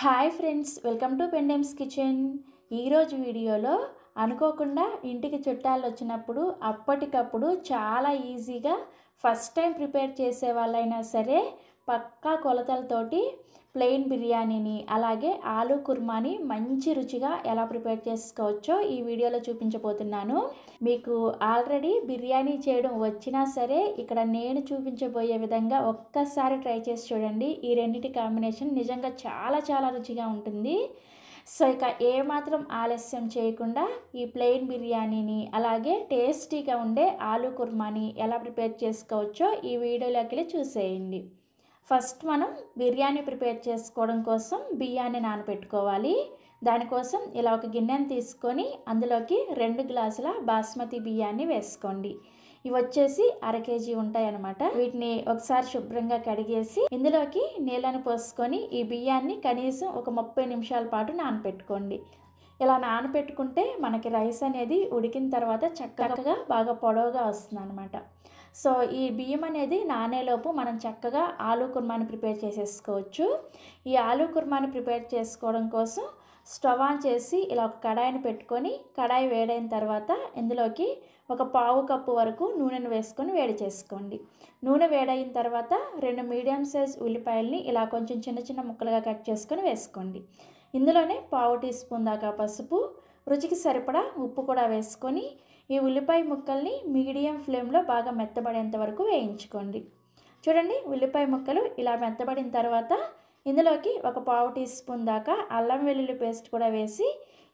Hi friends, welcome to Pendems kitchen. ఈరోజు వీడియోలో అనుకోకుండా ఇంటికి చుట్టాలు వచ్చినప్పుడు అప్పటికప్పుడు చాలా ఈజీగా ఫస్ట్ టైం ప్రిపేర్ చేసే వాళ్ళైనా సరే పక్కా కొలతలతోటి ప్లెయిన్ బిర్యానీని అలాగే ఆలూ కుర్మాని మంచి రుచిగా ఎలా ప్రిపేర్ చేసుకోవచ్చో ఈ వీడియోలో చూపించబోతున్నాను. మీకు ఆల్రెడీ బిర్యానీ చేయడం వచ్చినా సరే ఇక్కడ నేను చూపించబోయే విధంగా ఒక్కసారి ట్రై చేసి చూడండి. ఈ రెండింటి కాంబినేషన్ నిజంగా చాలా రుచిగా ఉంటుంది. సో ఇక ఏమాత్రం ఆలస్యం చేయకుండా ఈ ప్లెయిన్ బిర్యానీని అలాగే టేస్టీగా ఉండే ఆలూ కుర్మాని ఎలా ప్రిపేర్ చేసుకోవచ్చో ఈ వీడియోలోకి వెళ్ళి చూసేయండి. ఫస్ట్ మనం బిర్యానీ ప్రిపేర్ చేసుకోవడం కోసం బియ్యాన్ని నానబెట్టుకోవాలి. దానికోసం ఇలా ఒక గిన్నెని తీసుకొని అందులోకి 2 గ్లాసుల బాస్మతి బియ్యాన్ని వేసుకోండి. ఇవి వచ్చేసి 1/2 కేజీ ఉంటాయి అన్నమాట. వీటిని ఒకసారి శుభ్రంగా కడిగేసి ఇందులోకి నీళ్ళని పోసుకొని ఈ బియ్యాన్ని కనీసం ఒక 30 నిమిషాల పాటు నానబెట్టుకోండి. ఇలా నానబెట్టుకుంటే మనకి రైస్ అనేది ఉడికిన తర్వాత చక్కగా బాగా పొడవుగా వస్తుంది అనమాట. సో ఈ బియ్యం అనేది నానేలోపు మనం చక్కగా ఆలూ కుర్మాని ప్రిపేర్ చేసేసుకోవచ్చు. ఈ ఆలూ కుర్మాని ప్రిపేర్ చేసుకోవడం కోసం స్టవ్ ఆన్ చేసి ఇలా ఒక కడాయిని పెట్టుకొని కడాయి వేడైన తర్వాత ఇందులోకి ఒక 1/2 కప్పు వరకు నూనెను వేసుకొని వేడి చేసుకోండి. నూనె వేడైన తర్వాత 2 మీడియం సైజ్ ఉల్లిపాయల్ని ఇలా కొంచెం చిన్న ముక్కలుగా కట్ చేసుకొని వేసుకోండి. ఇందులోనే 1/2 టీ స్పూన్ దాకా పసుపు, రుచికి సరిపడా ఉప్పు కూడా వేసుకొని ఈ ఉల్లిపాయ ముక్కల్ని మీడియం ఫ్లేమ్లో బాగా మెత్తబడేంత వరకు వేయించుకోండి. చూడండి, ఉల్లిపాయ ముక్కలు ఇలా మెత్తబడిన తర్వాత ఇందులోకి ఒక 1/2 టీ స్పూన్ దాకా అల్లం వెల్లుల్లి పేస్ట్ కూడా వేసి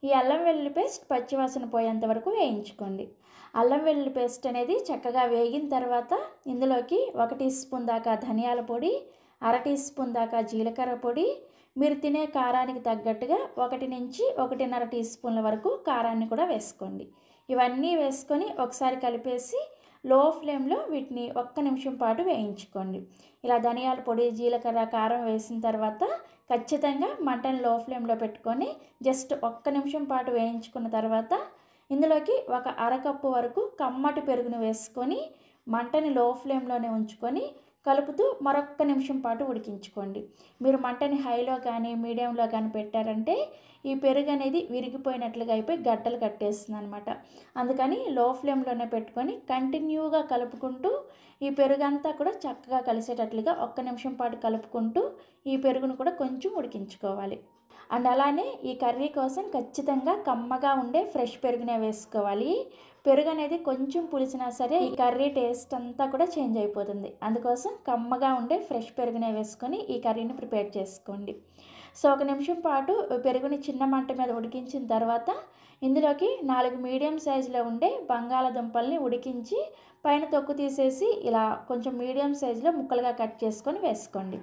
ఈ అల్లం వెల్లుల్లి పేస్ట్ పచ్చివాసన పోయేంత వరకు వేయించుకోండి. అల్లం వెల్లుల్లి పేస్ట్ అనేది చక్కగా వేగిన తర్వాత ఇందులోకి 1 టీ స్పూన్ దాకా ధనియాల పొడి, 1/2 టీ స్పూన్ దాకా జీలకర్ర పొడి, మీరు తినే కారానికి తగ్గట్టుగా 1 నుంచి 1.5 టీ స్పూన్ల వరకు కారాన్ని కూడా వేసుకోండి. ఇవన్నీ వేసుకొని ఒకసారి కలిపేసి లో ఫ్లేమ్లో వీటిని 1 నిమిషం పాటు వేయించుకోండి. ఇలా ధనియాల పొడి, జీలకర్ర, కారం వేసిన తర్వాత ఖచ్చితంగా మంటను లో ఫ్లేమ్లో పెట్టుకొని జస్ట్ 1 నిమిషం పాటు వేయించుకున్న తర్వాత ఇందులోకి ఒక 1/2 కప్పు వరకు కమ్మటి పెరుగును వేసుకొని మంటని లో ఫ్లేమ్లోనే ఉంచుకొని కలుపుతూ మరొక నిమిషం పాటు ఉడికించుకోండి. మీరు మంటని హైలో కానీ మీడియంలో కానీ పెట్టారంటే ఈ పెరుగు అనేది విరిగిపోయినట్లుగా అయిపోయి గడ్డలు కట్టేస్తుంది అనమాట. అందుకని లో ఫ్లేమ్లోనే పెట్టుకొని కంటిన్యూగా కలుపుకుంటూ ఈ పెరుగంతా కూడా చక్కగా కలిసేటట్లుగా 1 నిమిషం పాటు కలుపుకుంటూ ఈ పెరుగును కూడా కొంచెం ఉడికించుకోవాలి. అండ్ అలానే ఈ కర్రీ కోసం ఖచ్చితంగా కమ్మగా ఉండే ఫ్రెష్ పెరుగునే వేసుకోవాలి. పెరుగు అనేది కొంచెం పులిసినా సరే ఈ కర్రీ టేస్ట్ అంతా కూడా చేంజ్ అయిపోతుంది. అందుకోసం కమ్మగా ఉండే ఫ్రెష్ పెరుగునే వేసుకొని ఈ కర్రీని ప్రిపేర్ చేసుకోండి. సో 1 నిమిషం పాటు పెరుగుని చిన్న మంట మీద ఉడికించిన తర్వాత ఇందులోకి 4 మీడియం సైజులో ఉండే బంగాళాదుంపల్ని ఉడికించి పైన తొక్కు తీసేసి ఇలా కొంచెం మీడియం సైజులో ముక్కలుగా కట్ చేసుకొని వేసుకోండి.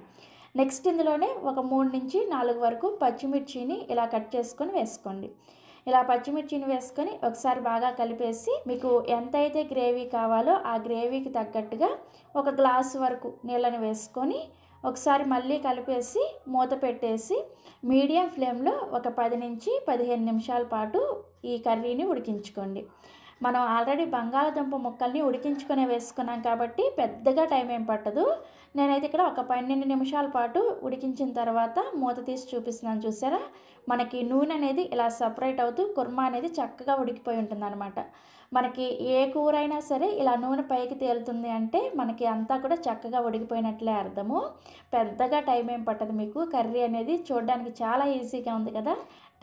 నెక్స్ట్ ఇందులోనే ఒక 3 నుంచి 4 వరకు పచ్చిమిర్చిని ఇలా కట్ చేసుకొని వేసుకోండి. ఇలా పచ్చిమిర్చిని వేసుకొని ఒకసారి బాగా కలిపేసి మీకు ఎంతైతే గ్రేవీ కావాలో ఆ గ్రేవీకి తగ్గట్టుగా 1 గ్లాసు వరకు నీళ్ళని వేసుకొని ఒకసారి మళ్ళీ కలిపేసి మూత పెట్టేసి మీడియం ఫ్లేమ్లో ఒక 10 నుంచి 15 నిమిషాల పాటు ఈ కర్రీని ఉడికించుకోండి. మనం ఆల్రెడీ బంగాళాదుంప ముక్కల్ని ఉడికించుకునే వేసుకున్నాం కాబట్టి పెద్దగా టైం ఏం పట్టదు. నేనైతే ఇక్కడ ఒక 12 నిమిషాల పాటు ఉడికించిన తర్వాత మూత తీసి చూపిస్తున్నాను. చూసారా, మనకి నూనె అనేది ఇలా సపరేట్ అవుతూ కుర్మా అనేది చక్కగా ఉడికిపోయి ఉంటుంది అనమాట. మనకి ఏ కూర అయినా సరే ఇలా నూనె పైకి తేలుతుంది అంటే మనకి అంతా కూడా చక్కగా ఉడికిపోయినట్లే అర్థము. పెద్దగా టైం ఏం పట్టదు. మీకు కర్రీ అనేది చూడడానికి చాలా ఈజీగా ఉంది కదా,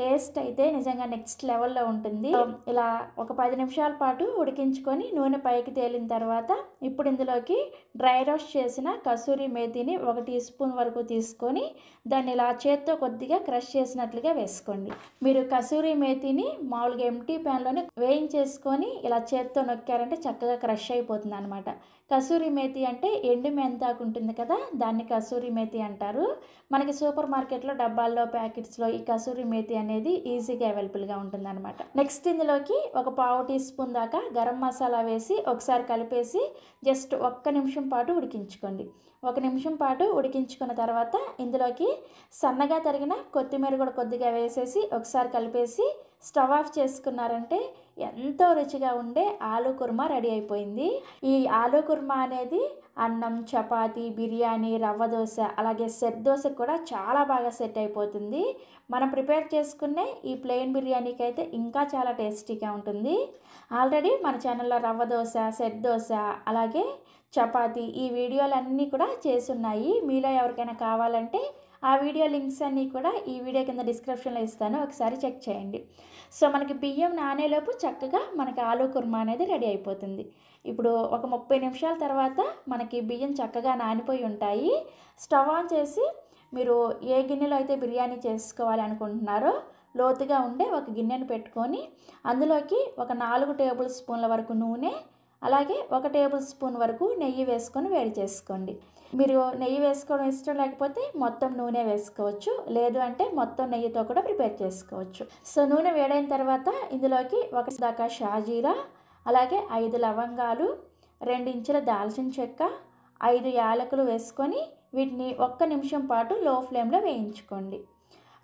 టేస్ట్ అయితే నిజంగా నెక్స్ట్ లెవెల్లో ఉంటుంది. ఇలా ఒక 10 నిమిషాల పాటు ఉడికించుకొని నూనె పైకి తేలిన తర్వాత ఇప్పుడు ఇందులోకి డ్రై రోస్ట్ చేసిన కసూరి మేతిని 1 టీ స్పూన్ వరకు తీసుకొని దాన్ని ఇలా చేత్తో కొద్దిగా క్రష్ చేసినట్లుగా వేసుకోండి. మీరు కసూరి మేతిని మామూలుగా ఎంటీ ప్యాన్లోనే వేయించేసుకొని ఇలా చేత్తో నొక్కారంటే చక్కగా క్రష్ అయిపోతుంది అనమాట. కసూరి మేతి అంటే ఎండు మెంతాకు ఉంటుంది కదా, దాన్ని కసూరి మేతి అంటారు. మనకి సూపర్ మార్కెట్లో డబ్బాల్లో ప్యాకెట్స్లో ఈ కసూరి మేతి అనేది ఈజీగా అవైలబుల్గా ఉంటుంది అనమాట. నెక్స్ట్ ఇందులోకి ఒక 1/2 టీ స్పూన్ దాకా గరం మసాలా వేసి ఒకసారి కలిపేసి జస్ట్ 1 నిమిషం పాటు ఉడికించుకోండి. 1 నిమిషం పాటు ఉడికించుకున్న తర్వాత ఇందులోకి సన్నగా తరిగిన కొత్తిమీర కూడా కొద్దిగా వేసేసి ఒకసారి కలిపేసి స్టవ్ ఆఫ్ చేసుకున్నారంటే ఎంతో రుచిగా ఉండే ఆలూ కుర్మా రెడీ అయిపోయింది. ఈ ఆలూ కుర్మా అనేది అన్నం, చపాతీ, బిర్యానీ, రవ్వ దోశ, అలాగే సెట్ దోశకు కూడా చాలా బాగా సెట్ అయిపోతుంది. మనం ప్రిపేర్ చేసుకునే ఈ ప్లెయిన్ బిర్యానీకి అయితే ఇంకా చాలా టేస్టీగా ఉంటుంది. ఆల్రెడీ మన ఛానల్లో రవ్వ దోశ, సెట్ దోశ, అలాగే చపాతీ ఈ వీడియోలన్నీ కూడా చేసున్నాయి. మీలో ఎవరికైనా కావాలంటే ఆ వీడియో లింక్స్ అన్నీ కూడా ఈ వీడియో కింద డిస్క్రిప్షన్లో ఇస్తాను, ఒకసారి చెక్ చేయండి. సో మనకి బియ్యం నానేలోపు చక్కగా మనకి ఆలూ కుర్మా అనేది రెడీ అయిపోతుంది. ఇప్పుడు ఒక 30 నిమిషాల తర్వాత మనకి బియ్యం చక్కగా నానిపోయి ఉంటాయి. స్టవ్ ఆన్ చేసి మీరు ఏ గిన్నెలో అయితే బిర్యానీ చేసుకోవాలి అనుకుంటున్నారో లోతుగా ఉండే ఒక గిన్నెను పెట్టుకొని అందులోకి ఒక 4 టేబుల్ స్పూన్ల వరకు నూనె, అలాగే 1 టేబుల్ స్పూన్ వరకు నెయ్యి వేసుకొని వేడి చేసుకోండి. మీరు నెయ్యి వేసుకోవడం ఇష్టం లేకపోతే మొత్తం నూనె వేసుకోవచ్చు, లేదు అంటే మొత్తం నెయ్యితో కూడా ప్రిపేర్ చేసుకోవచ్చు. సో నూనె వేడైన తర్వాత ఇందులోకి 1 దాకా షాజీరా, అలాగే 5 లవంగాలు, 2 ఇంచుల దాల్చిన చెక్క, 5 యాలకులు వేసుకొని వీటిని 1 నిమిషం పాటు లో ఫ్లేమ్లో వేయించుకోండి.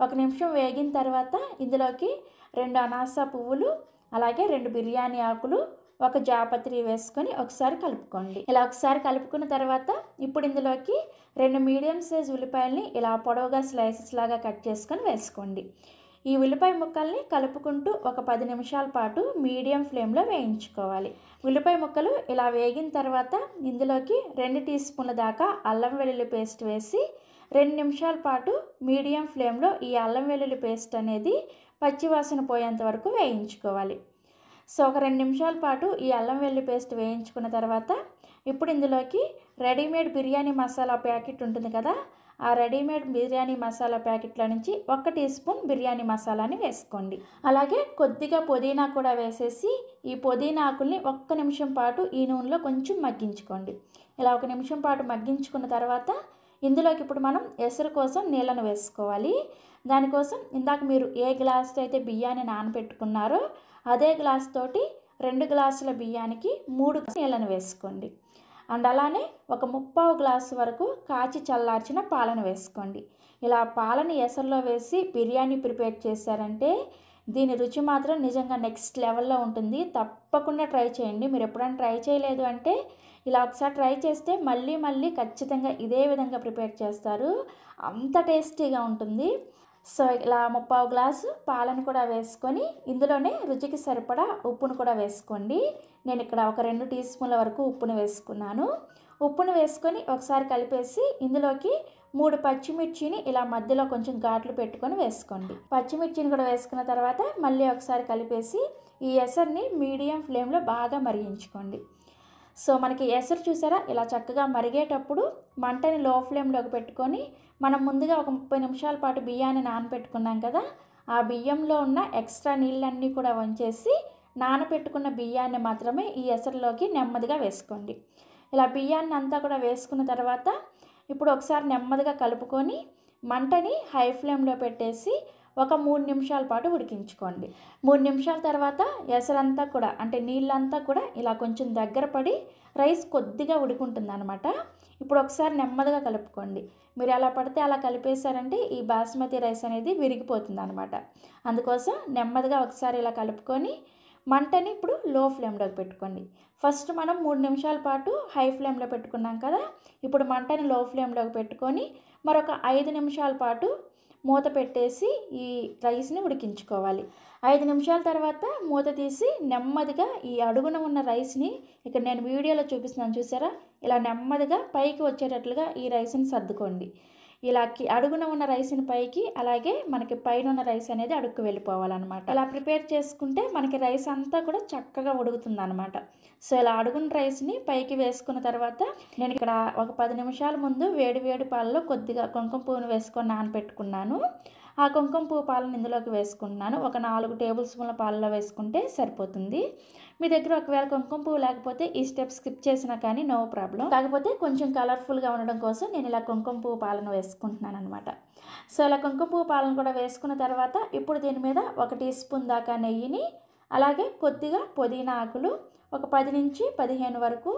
1 నిమిషం వేగిన తర్వాత ఇందులోకి 2 అనాస పువ్వులు, అలాగే 2 బిర్యానీ ఆకులు, 1 జాపత్రి వేసుకొని ఒకసారి కలుపుకోండి. ఇలా ఒకసారి కలుపుకున్న తర్వాత ఇప్పుడు ఇందులోకి 2 మీడియం సైజ్ ఉల్లిపాయల్ని ఇలా పొడవుగా స్లైసెస్ లాగా కట్ చేసుకొని వేసుకోండి. ఈ ఉల్లిపాయ ముక్కల్ని కలుపుకుంటూ ఒక 10 నిమిషాల పాటు మీడియం ఫ్లేమ్లో వేయించుకోవాలి. ఉల్లిపాయ ముక్కలు ఇలా వేగిన తర్వాత ఇందులోకి 2 టీ స్పూన్ల దాకా అల్లం వెల్లుల్లి పేస్ట్ వేసి 2 నిమిషాల పాటు మీడియం ఫ్లేమ్లో ఈ అల్లం వెల్లుల్లి పేస్ట్ అనేది పచ్చివాసన పోయేంత వరకు వేయించుకోవాలి. సో ఒక 2 నిమిషాల పాటు ఈ అల్లం వెల్లుల్లి పేస్ట్ వేయించుకున్న తర్వాత ఇప్పుడు ఇందులోకి రెడీమేడ్ బిర్యానీ మసాలా ప్యాకెట్ ఉంటుంది కదా, ఆ రెడీమేడ్ బిర్యానీ మసాలా ప్యాకెట్లో నుంచి 1 టీ స్పూన్ బిర్యానీ మసాలాని వేసుకోండి. అలాగే కొద్దిగా పుదీనా కూడా వేసేసి ఈ పుదీనా ఆకుల్ని 1 నిమిషం పాటు ఈ నూనెలో కొంచెం మగ్గించుకోండి. ఇలా 1 నిమిషం పాటు మగ్గించుకున్న తర్వాత ఇందులోకి ఇప్పుడు మనం ఎసరు కోసం నీళ్ళను వేసుకోవాలి. దానికోసం ఇందాక మీరు ఏ గ్లాస్తో అయితే బియ్యాన్ని నానబెట్టుకున్నారో అదే గ్లాస్ తోటి 2 గ్లాసుల బియ్యానికి 3 నీళ్ళను వేసుకోండి. అండ్ అలానే ఒక 3/4 గ్లాసు వరకు కాచి చల్లార్చిన పాలను వేసుకోండి. ఇలా పాలని ఎసరులో వేసి బిర్యానీ ప్రిపేర్ చేశారంటే దీని రుచి మాత్రం నిజంగా నెక్స్ట్ లెవెల్లో ఉంటుంది. తప్పకుండా ట్రై చేయండి. మీరు ఎప్పుడైనా ట్రై చేయలేదు అంటే ఇలా ఒకసారి ట్రై చేస్తే మళ్ళీ మళ్ళీ ఖచ్చితంగా ఇదే విధంగా ప్రిపేర్ చేస్తారు, అంత టేస్టీగా ఉంటుంది. సో ఇలా 3/4 గ్లాసు పాలను కూడా వేసుకొని ఇందులోనే రుచికి సరిపడా ఉప్పును కూడా వేసుకోండి. నేను ఇక్కడ ఒక 2 టీ స్పూన్ల వరకు ఉప్పును వేసుకున్నాను. ఉప్పును వేసుకొని ఒకసారి కలిపేసి ఇందులోకి 3 పచ్చిమిర్చిని ఇలా మధ్యలో కొంచెం ఘాట్లు పెట్టుకొని వేసుకోండి. పచ్చిమిర్చిని కూడా వేసుకున్న తర్వాత మళ్ళీ ఒకసారి కలిపేసి ఈ ఎసర్ని మీడియం ఫ్లేమ్లో బాగా మరిగించుకోండి. సో మనకి ఎసరు చూసారా ఇలా చక్కగా మరిగేటప్పుడు మంటని లో ఫ్లేమ్లోకి పెట్టుకొని మనం ముందుగా ఒక 30 నిమిషాల పాటు బియ్యాన్ని నానబెట్టుకున్నాం కదా, ఆ బియ్యంలో ఉన్న ఎక్స్ట్రా నీళ్ళన్నీ కూడా వంచేసి నానబెట్టుకున్న బియ్యాన్ని మాత్రమే ఈ ఎసరులోకి నెమ్మదిగా వేసుకోండి. ఇలా బియ్యాన్ని అంతా కూడా వేసుకున్న తర్వాత ఇప్పుడు ఒకసారి నెమ్మదిగా కలుపుకొని మంటని హై ఫ్లేమ్లో పెట్టేసి ఒక 3 నిమిషాల పాటు ఉడికించుకోండి. 3 నిమిషాల తర్వాత ఎసరంతా కూడా అంటే నీళ్ళంతా కూడా ఇలా కొంచెం దగ్గర పడి రైస్ కొద్దిగా ఉడుకుంటుంది అనమాట. ఇప్పుడు ఒకసారి నెమ్మదిగా కలుపుకోండి. మీరు ఎలా పడితే అలా కలిపేశారంటే ఈ బాస్మతి రైస్ అనేది విరిగిపోతుంది అనమాట. అందుకోసం నెమ్మదిగా ఒకసారి ఇలా కలుపుకొని మంటని ఇప్పుడు లో ఫ్లేమ్లోకి పెట్టుకోండి. ఫస్ట్ మనం 3 నిమిషాల పాటు హై ఫ్లేమ్లో పెట్టుకున్నాం కదా, ఇప్పుడు మంటని లో ఫ్లేమ్లోకి పెట్టుకొని మరొక 5 నిమిషాల పాటు మూత పెట్టేసి ఈ రైస్ని ఉడికించుకోవాలి. 5 నిమిషాల తర్వాత మూత తీసి నెమ్మదిగా ఈ అడుగున ఉన్న రైస్ని ఇక్కడ నేను వీడియోలో చూపిస్తున్నాను చూసారా, ఇలా నెమ్మదిగా పైకి వచ్చేటట్లుగా ఈ రైస్ని సర్దుకోండి. ఇలా అడుగున ఉన్న రైస్ని పైకి, అలాగే మనకి పైన ఉన్న రైస్ అనేది అడుగుకు వెళ్ళిపోవాలన్నమాట. ఇలా ప్రిపేర్ చేసుకుంటే మనకి రైస్ అంతా కూడా చక్కగా ఉడుకుతుంది అనమాట. సో ఇలా అడుగున రైస్ని పైకి వేసుకున్న తర్వాత నేను ఇక్కడ ఒక 10 నిమిషాల ముందు వేడి వేడి పాలలో కొద్దిగా కుంకుమ పువ్వును వేసుకొని నానబెట్టుకున్నాను. ఆ కుంకుమ పువ్వు పాలను ఇందులోకి వేసుకుంటున్నాను. ఒక 4 టేబుల్ స్పూన్ల పాలలో వేసుకుంటే సరిపోతుంది. మీ దగ్గర ఒకవేళ కుంకుమ పువ్వు లేకపోతే ఈ స్టెప్ స్కిప్ చేసినా కానీ నో ప్రాబ్లం. కాకపోతే కొంచెం కలర్ఫుల్గా ఉండడం కోసం నేను ఇలా కుంకుమ పువ్వు పాలను వేసుకుంటున్నాను అనమాట. సో ఇలా కుంకుమ పువ్వు పాలను కూడా వేసుకున్న తర్వాత ఇప్పుడు దీని మీద 1 టీ స్పూన్ దాకా నెయ్యిని, అలాగే కొద్దిగా పుదీనా ఆకులు, ఒక 10 నుంచి 15 వరకు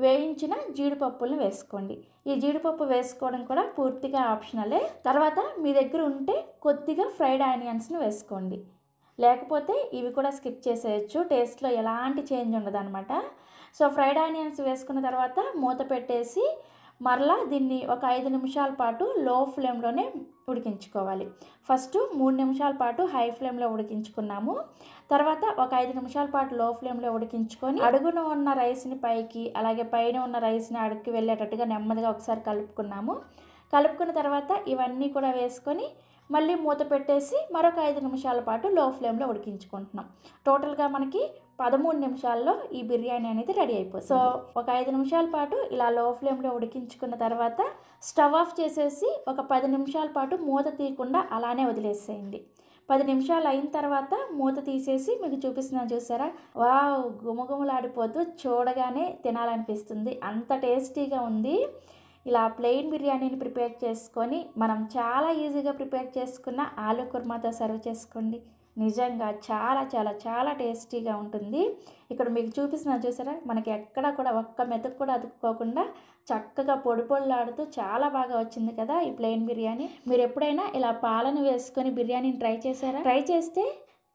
వేయించిన జీడిపప్పులను వేసుకోండి. ఈ జీడిపప్పు వేసుకోవడం కూడా పూర్తిగా ఆప్షనలే. తర్వాత మీ దగ్గర ఉంటే కొద్దిగా ఫ్రైడ్ ఆనియన్స్ని వేసుకోండి. లేకపోతే ఇవి కూడా స్కిప్ చేసేయచ్చు, టేస్ట్లో ఎలాంటి చేంజ్ ఉండదన్నమాట. సో ఫ్రైడ్ ఆనియన్స్ వేసుకున్న తర్వాత మూత పెట్టేసి మరలా దీన్ని ఒక 5 నిమిషాల పాటు లో ఫ్లేమ్లోనే ఉడికించుకోవాలి. ఫస్ట్ 3 నిమిషాల పాటు హై ఫ్లేమ్లో ఉడికించుకున్నాము. తర్వాత ఒక 5 నిమిషాల పాటు లో ఫ్లేమ్లో ఉడికించుకొని అడుగున ఉన్న రైస్ని పైకి, అలాగే పైన ఉన్న రైస్ని అడుగుకి వెళ్ళేటట్టుగా నెమ్మదిగా ఒకసారి కలుపుకున్నాము. కలుపుకున్న తర్వాత ఇవన్నీ కూడా వేసుకొని మళ్ళీ మూత పెట్టేసి మరొక 5 నిమిషాల పాటు లో ఫ్లేమ్లో ఉడికించుకుంటున్నాం. టోటల్గా మనకి 13 నిమిషాల్లో ఈ బిర్యానీ అనేది రెడీ అయిపోతుంది. సో ఒక 5 నిమిషాల పాటు ఇలా లో ఫ్లేమ్లో ఉడికించుకున్న తర్వాత స్టవ్ ఆఫ్ చేసేసి ఒక 10 నిమిషాల పాటు మూత తీయకుండా అలానే వదిలేసేయండి. 10 నిమిషాలు అయిన తర్వాత మూత తీసేసి మీకు చూపిస్తున్నాను, చూసారా? వావ్, గుమగుమలాడిపోతూ చూడగానే తినాలనిపిస్తుంది, అంత టేస్టీగా ఉంది. ఇలా ప్లెయిన్ బిర్యానీని ప్రిపేర్ చేసుకొని మనం చాలా ఈజీగా ప్రిపేర్ చేసుకున్న ఆలూ కుర్మాతో సర్వ్ చేసుకోండి. నిజంగా చాలా చాలా చాలా టేస్టీగా ఉంటుంది. ఇక్కడ మీకు చూపిస్తున్నా, చూసారా? మనకి ఎక్కడ కూడా ఒక్క మెతుకు కూడా అతుక్కోకుండా చక్కగా పొడి పొడిలాడుతూ చాలా బాగా వచ్చింది కదా ఈ ప్లెయిన్ బిర్యానీ. మీరు ఎప్పుడైనా ఇలా పాలను వేసుకొని బిర్యానీని ట్రై చేశారా? ట్రై చేస్తే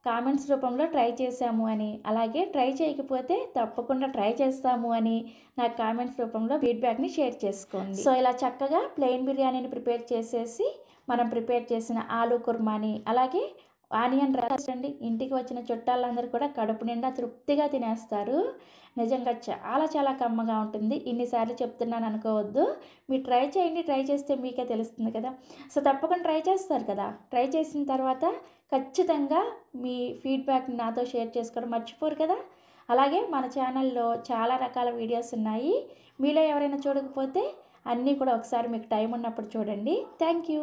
కామెంట్స్ రూపంలో ట్రై చేశాము అని, అలాగే ట్రై చేయకపోతే తప్పకుండా ట్రై చేస్తాము అని నాకు కామెంట్స్ రూపంలో ఫీడ్బ్యాక్ని షేర్ చేసుకోండి. సో ఇలా చక్కగా ప్లెయిన్ బిర్యానీని ప్రిపేర్ చేసేసి మనం ప్రిపేర్ చేసిన ఆలూ కుర్మాని, అలాగే ఆనియన్ రైస్ అండి, ఇంటికి వచ్చిన చుట్టాలందరూ కూడా కడుపు నిండా తృప్తిగా తినేస్తారు. నిజంగా చాలా చాలా కమ్మగా ఉంటుంది. ఇన్నిసార్లు చెప్తున్నాను అనుకోవద్దు, మీరు ట్రై చేయండి, ట్రై చేస్తే మీకే తెలుస్తుంది కదా. సో తప్పకుండా ట్రై చేస్తారు కదా. ట్రై చేసిన తర్వాత ఖచ్చితంగా మీ ఫీడ్బ్యాక్ని నాతో షేర్ చేసుకోవడం మర్చిపోరు కదా. అలాగే మన ఛానల్లో చాలా రకాల వీడియోస్ ఉన్నాయి, మీలో ఎవరైనా చూడకపోతే అన్నీ కూడా ఒకసారి మీకు టైం ఉన్నప్పుడు చూడండి. Thank you.